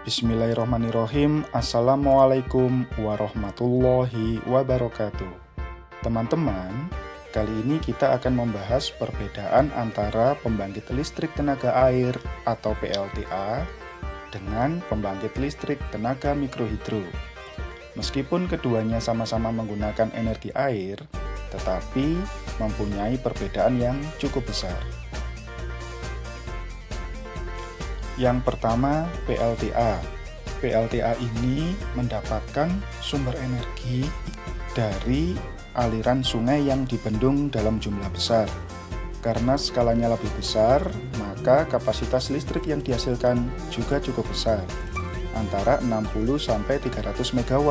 Bismillahirrahmanirrahim. Assalamualaikum warahmatullahi wabarakatuh. Teman-teman, kali ini kita akan membahas perbedaan antara pembangkit listrik tenaga air atau PLTA dengan pembangkit listrik tenaga mikrohidro. Meskipun keduanya sama-sama menggunakan energi air, tetapi mempunyai perbedaan yang cukup besar. Yang pertama, PLTA. PLTA ini mendapatkan sumber energi dari aliran sungai yang dibendung dalam jumlah besar. Karena skalanya lebih besar, maka kapasitas listrik yang dihasilkan juga cukup besar, antara 60-300 MW,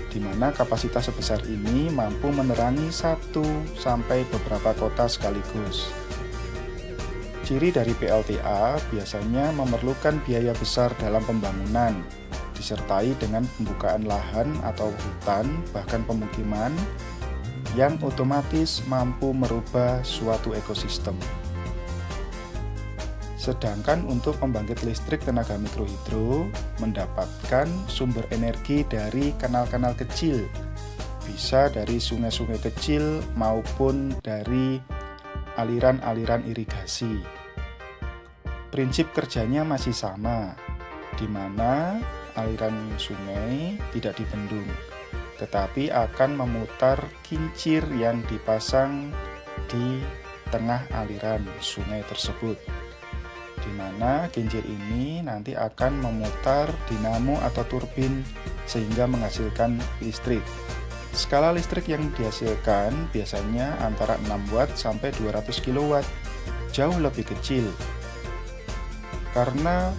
di mana kapasitas sebesar ini mampu menerangi satu sampai beberapa kota sekaligus. Ciri dari PLTA biasanya memerlukan biaya besar dalam pembangunan, disertai dengan pembukaan lahan atau hutan, bahkan pemukiman, yang otomatis mampu merubah suatu ekosistem. Sedangkan untuk pembangkit listrik tenaga mikrohidro mendapatkan sumber energi dari kanal-kanal kecil, bisa dari sungai-sungai kecil maupun dari aliran-aliran irigasi. Prinsip kerjanya masih sama, di mana aliran sungai tidak dibendung, tetapi akan memutar kincir yang dipasang di tengah aliran sungai tersebut, di mana kincir ini nanti akan memutar dinamo atau turbin sehingga menghasilkan listrik. Skala listrik yang dihasilkan biasanya antara 6 watt sampai 200 kW, jauh lebih kecil. Karena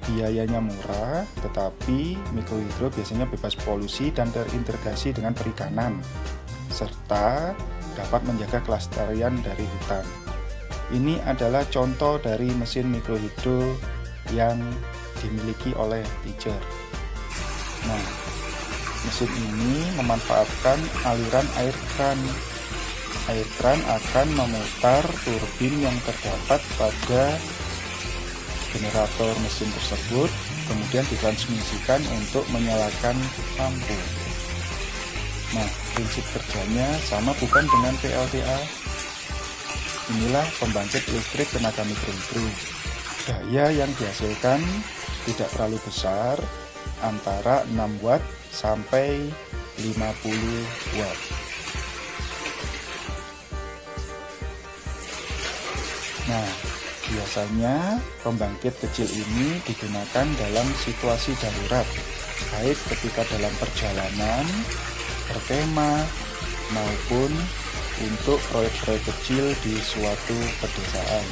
biayanya murah, tetapi mikrohidro biasanya bebas polusi dan terintegrasi dengan perikanan, serta dapat menjaga kelestarian dari hutan. Ini adalah contoh dari mesin mikrohidro yang dimiliki oleh Tiger. Nah, mesin ini memanfaatkan aliran air kran. Air kran akan memutar turbin yang terdapat pada generator mesin tersebut, kemudian ditransmisikan untuk menyalakan lampu. Nah, prinsip kerjanya sama bukan dengan PLTA? Inilah pembangkit listrik tenaga mikrohidro. Daya yang dihasilkan tidak terlalu besar, antara 6 watt sampai 50 watt. Nah, biasanya pembangkit kecil ini digunakan dalam situasi darurat, baik ketika dalam perjalanan, berkemah, maupun untuk proyek-proyek kecil di suatu pedesaan.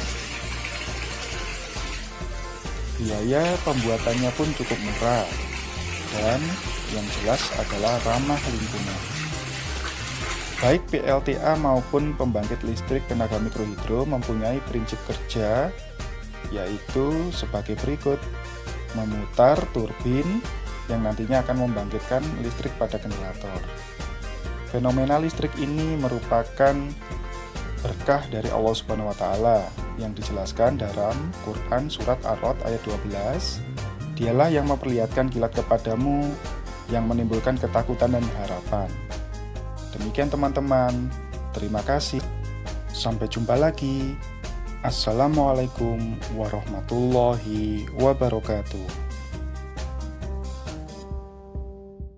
Biaya pembuatannya pun cukup murah, dan yang jelas adalah ramah lingkungan. Baik PLTA maupun pembangkit listrik tenaga mikrohidro mempunyai prinsip kerja, yaitu sebagai berikut: memutar turbin yang nantinya akan membangkitkan listrik pada generator. Fenomena listrik ini merupakan berkah dari Allah Subhanahu wa Ta'ala yang dijelaskan dalam Quran Surat Ar-Ra'd ayat 12. Dialah yang memperlihatkan kilat kepadamu, yang menimbulkan ketakutan dan harapan. Demikian teman-teman, terima kasih. Sampai jumpa lagi. Assalamualaikum warahmatullahi wabarakatuh.